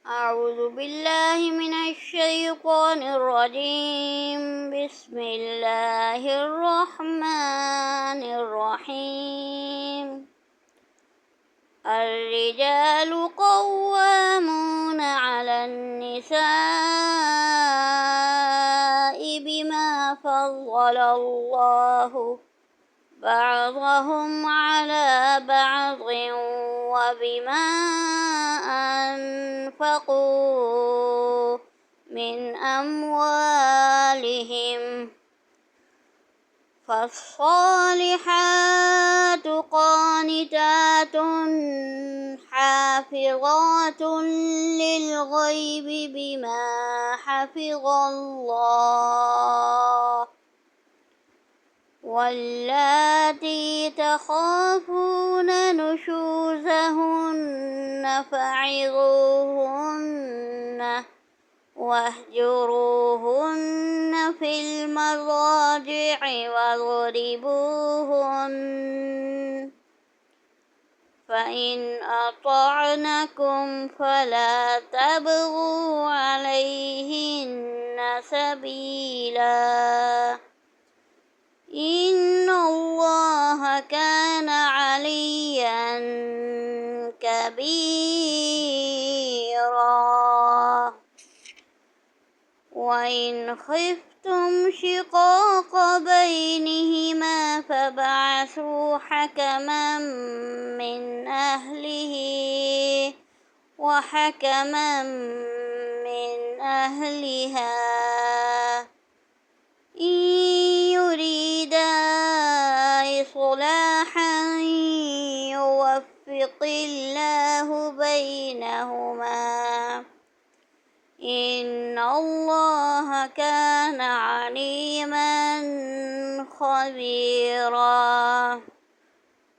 أعوذ بالله من الشيطان الرجيم. بسم الله الرحمن الرحيم. الرجال قوامون على النساء بما فضل الله بعضهم على بعض وبما أنفقوا من أموالهم. فالصالحات قانتات حافظات للغيب بما حفظ الله. واللاتي تخافون نشوزهن فعظوهن واهجروهن في المضاجع واضربوهن. فإن أطعنكم فلا تبغوا عليهن سبيلا. إن الله كان عليا كبيرا. وإن خفتم شقاق بينهما فابعثوا حكما من أهله وحكما من أهلها إن يريدا إصلاحا يوفق الله بينهما. إن الله كان عليما خبيرا.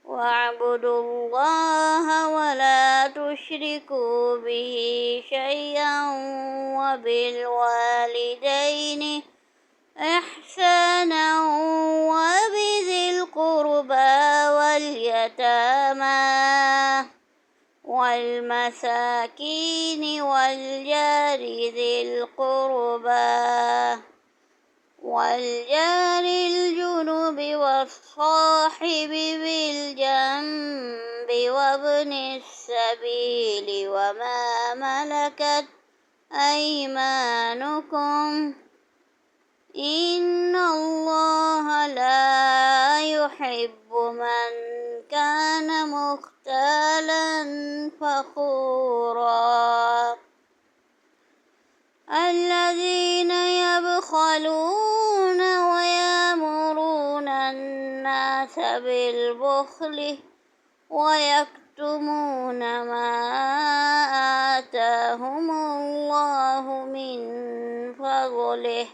واعبدوا الله ولا تشركوا به شيئا وبالوالدين إحسانا وبذي القربى واليتامى والمساكين والجار ذي القربى والجار الجنب والصاحب بالجنب وابن السبيل وما ملكت أيمانكم. إن الله لا يحب من كان مختالا فخورا. الذين يبخلون ويأمرون الناس بالبخل ويكتمون ما آتاهم الله من فضله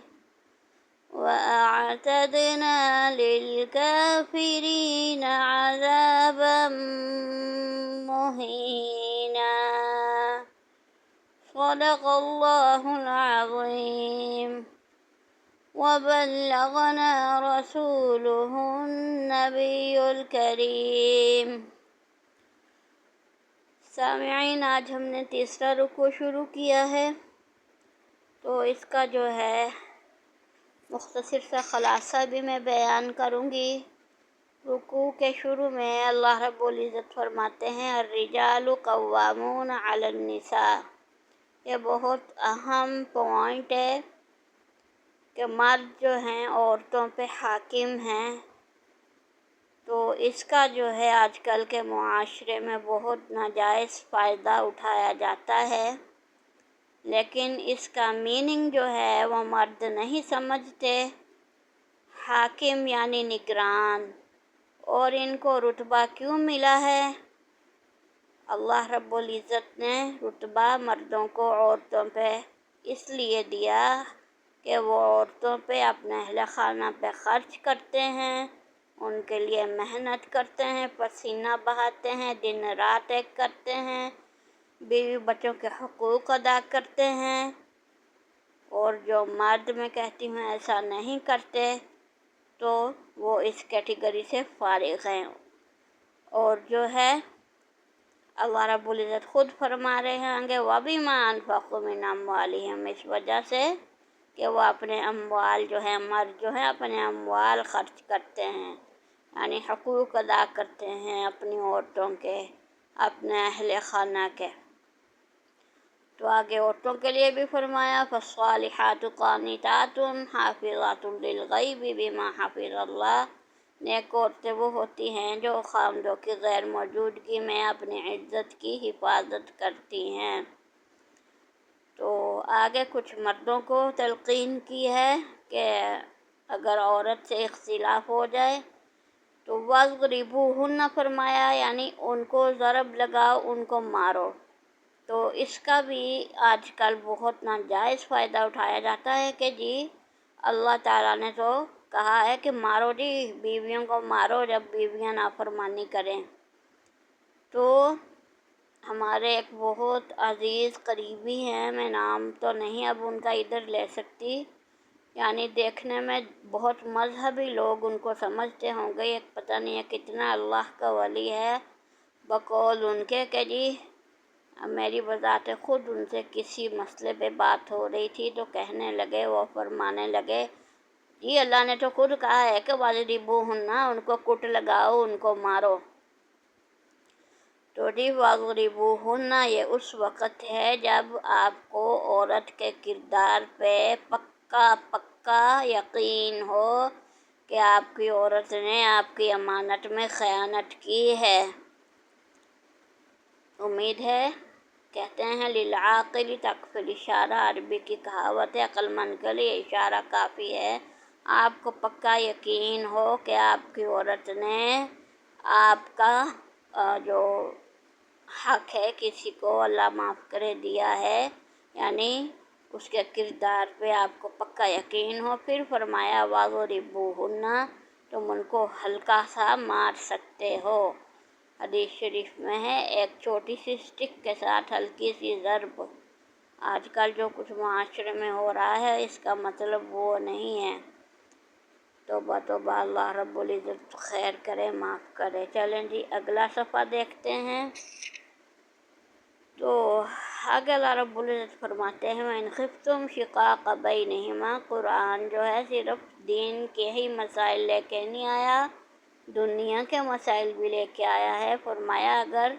وأعتدنا للكافرين عذابا مهينا. صدق الله العظيم. وبلغنا رسوله النبي الكريم. سامعین، آج ہم نے تیسرا رکوع شروع کیا ہے، تو اس کا جو ہے مختصر سا خلاصہ بھی میں بیان کروں گی۔ رکوع کے شروع میں اللہ رب العزت فرماتے ہیں الرجال قوامون علی النساء۔ یہ بہت اہم پوائنٹ ہے کہ مرد جو ہیں عورتوں پہ حاکم ہیں۔ تو اس کا جو ہے آج کل کے معاشرے میں بہت ناجائز فائدہ اٹھایا جاتا ہے، لیکن اس کا میننگ جو ہے وہ مرد نہیں سمجھتے۔ حاکم یعنی نگران، اور ان کو رتبہ کیوں ملا ہے؟ اللہ رب العزت نے رتبہ مردوں کو عورتوں پہ اس لیے دیا کہ وہ عورتوں پہ اپنے اہل خانہ پہ خرچ کرتے ہیں، ان کے لیے محنت کرتے ہیں، پسینہ بہاتے ہیں، دن رات ایک کرتے ہیں، بیوی بچوں کے حقوق ادا کرتے ہیں۔ اور جو مرد میں کہتی ہوں ایسا نہیں کرتے تو وہ اس کیٹیگری سے فارغ ہیں۔ اور جو ہے अल्लाह रब्बुल इज़्ज़त खुद फरमा रहे होंगे वबिमा अनफ़क़ू मिन अम्वालिहिम, इस वजह से कि वो अपने अम्वाल जो है, मर्द जो है अपने अम्वाल ख़र्च करते हैं, यानी हक़ूक़ अदा करते हैं अपनी औरतों के, अपने अहले खाना के। तो आगे औरतों के लिए भी फरमाया फ़स्सालिहातु क़ानितातुन हाफ़िज़ातुन लिल-ग़ैबि बिमा हफ़िज़ल्लाह, नेक औरतें वो होती हैं जो खामदों की गैर मौजूदगी में अपनी इज्जत की हिफाजत करती हैं। तो आगे कुछ मर्दों को तलक़ीन की है कि अगर औरत से इख्तिलाफ़ हो जाए तो वज़रिबूहुन्ना फरमाया, यानी उनको ज़रब लगाओ, उनको मारो। तो इसका भी आजकल बहुत नाजायज़ फ़ायदा उठाया जाता है कि जी अल्लाह ताला ने तो कहा है कि मारो जी, बीवियों को मारो जब बीवियां नाफरमानी करें। तो हमारे एक बहुत अजीज़ करीबी हैं, मैं नाम तो नहीं अब उनका इधर ले सकती, यानी देखने में बहुत मजहबी लोग उनको समझते होंगे, एक पता नहीं है कितना अल्लाह का वली है, बकौल उनके कि जी मेरी बज़ात ख़ुद उनसे किसी मसले पे बात हो रही थी तो कहने लगे, वो फरमाने लगे जी अल्लाह ने तो खुद कहा है कि वज़रिबूहुन्ना, उनको कुट लगाओ, उनको मारो। तो जी वज़रिबूहुन्ना ये उस वक़्त है जब आपको औरत के किरदार पे पक्का पक्का यकीन हो कि आपकी औरत ने आपकी अमानत में ख़यानत की है। उम्मीद है, कहते हैं लिलआक़िल तकफ़िल इशारा, अरबी की कहावत है, अक्लमंद के लिए इशारा काफ़ी है। आपको पक्का यकीन हो कि आपकी औरत ने आपका जो हक़ है किसी को अल्लाह माफ़ करे दिया है, यानी उसके किरदार पे आपको पक्का यकीन हो। फिर फरमाया वज़रिबूहुन्ना, तुम उनको हल्का सा मार सकते हो। हदीस शरीफ में है एक छोटी सी स्टिक के साथ हल्की सी ज़रब। आजकल जो कुछ माशरे में हो रहा है इसका मतलब वो नहीं है। तौबा तौबा, अल्लाह रब्बुल इज़्ज़त खैर करे, माफ़ करे। चलें जी अगला सफ़ा देखते हैं। तो आगे अल्लाह रब्बुल इज़्ज़त फरमाते हैं इन ख़िफ़्तुम शिक़ाक़ बैनिहिमा, कुरान जो है सिर्फ़ दीन के ही मसाइल लेके नहीं आया, दुनिया के मसाइल भी लेके आया है। फरमाया अगर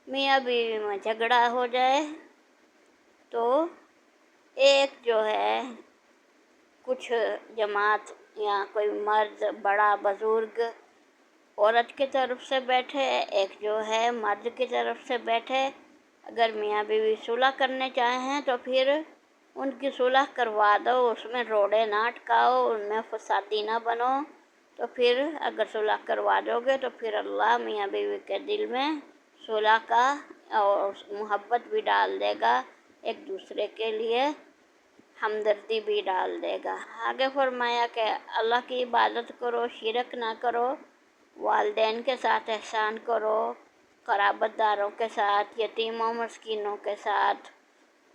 मियाँ बीवी में झगड़ा हो जाए तो एक जो है कुछ जमात या कोई मर्द बड़ा बुज़ुर्ग औरत की तरफ से बैठे, एक जो है मर्द की तरफ से बैठे। अगर मियाँ बीवी सुलह करने चाहें तो फिर उनकी सुलह करवा दो, उसमें रोड़े ना अटकाओ, उनमें फसादी ना बनो। तो फिर अगर सुलह करवा दोगे तो फिर अल्लाह मियाँ बीवी के दिल में सुलह का और मोहब्बत भी डाल देगा, एक दूसरे के लिए हमदर्दी भी डाल देगा। आगे फरमाया कि अल्लाह की इबादत करो, शिरक ना करो, वालिदैन के साथ एहसान करो, क़राबतदारों के साथ, यतीमों मस्कीनों के साथ,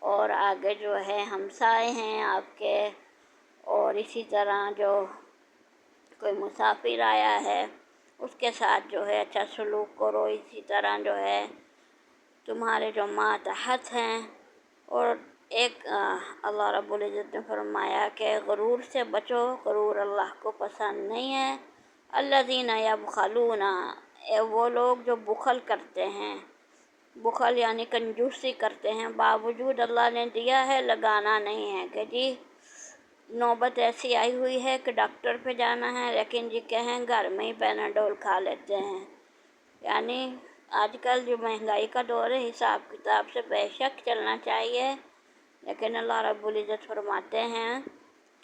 और आगे जो है हमसाए हैं आपके, और इसी तरह जो कोई मुसाफिर आया है उसके साथ जो है अच्छा सलूक करो। इसी तरह जो है तुम्हारे जो मातहत हैं। और एक अल्लाह रब्बुल इज़्ज़त ने फरमाया कि गरूर से बचो, गरूर अल्लाह को पसंद नहीं है। अल्लज़ीना यबख़लूना, वो लोग जो बुखल करते हैं, बुखल यानी कंजूसी करते हैं, बावजूद अल्लाह ने दिया है लगाना नहीं है। कि जी नौबत ऐसी आई हुई है कि डॉक्टर पे जाना है, लेकिन जी कहें घर में ही पैनाडोल खा लेते हैं। यानी आजकल जो महंगाई का दौर है, हिसाब किताब से बेशक चलना चाहिए, लेकिन अल्लाह रब्बुल इज़्ज़त फरमाते हैं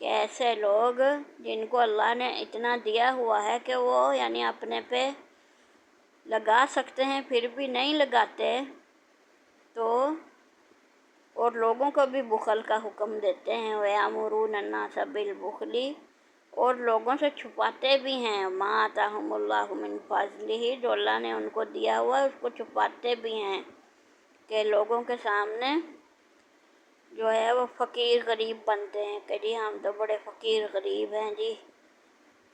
कि ऐसे लोग जिनको अल्लाह ने इतना दिया हुआ है कि वो यानी अपने पे लगा सकते हैं फिर भी नहीं लगाते, तो और लोगों को भी बुखल का हुक्म देते हैं। वयामुरून अन्नास बिलबुखली, और लोगों से छुपाते भी हैं। मा आताहुमुल्लाहु मिन फज़लिही, जो अल्लाह ने उनको दिया हुआ है उसको छुपाते भी हैं कि लोगों के सामने जो है वो फ़कीर गरीब बनते हैं कि जी हम तो बड़े फ़कीर गरीब हैं जी,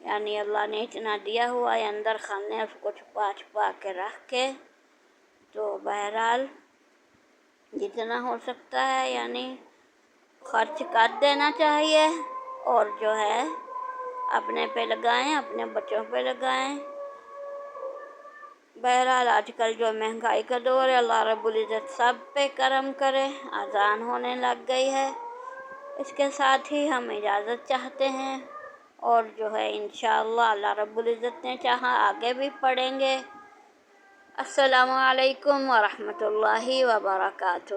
यानी अल्लाह ने इतना दिया हुआ है अंदर खाने, उसको छुपा छुपा के रख के تو بہرحال جتنا ہو سکتا ہے یعنی خرچ کر دینا چاہیے، اور جو ہے اپنے پہ لگائیں، اپنے بچوں پہ لگائیں۔ بہرحال آج کل جو مہنگائی کا دور ہے، اللہ رب العزت سب پہ کرم کرے۔ اذان ہونے لگ گئی ہے، اس کے ساتھ ہی ہم اجازت چاہتے ہیں، اور جو ہے انشاءاللہ اللہ رب العزت نے چاہا آگے بھی پڑھیں گے۔ السلام علیکم ورحمۃ اللہ وبرکاتہ۔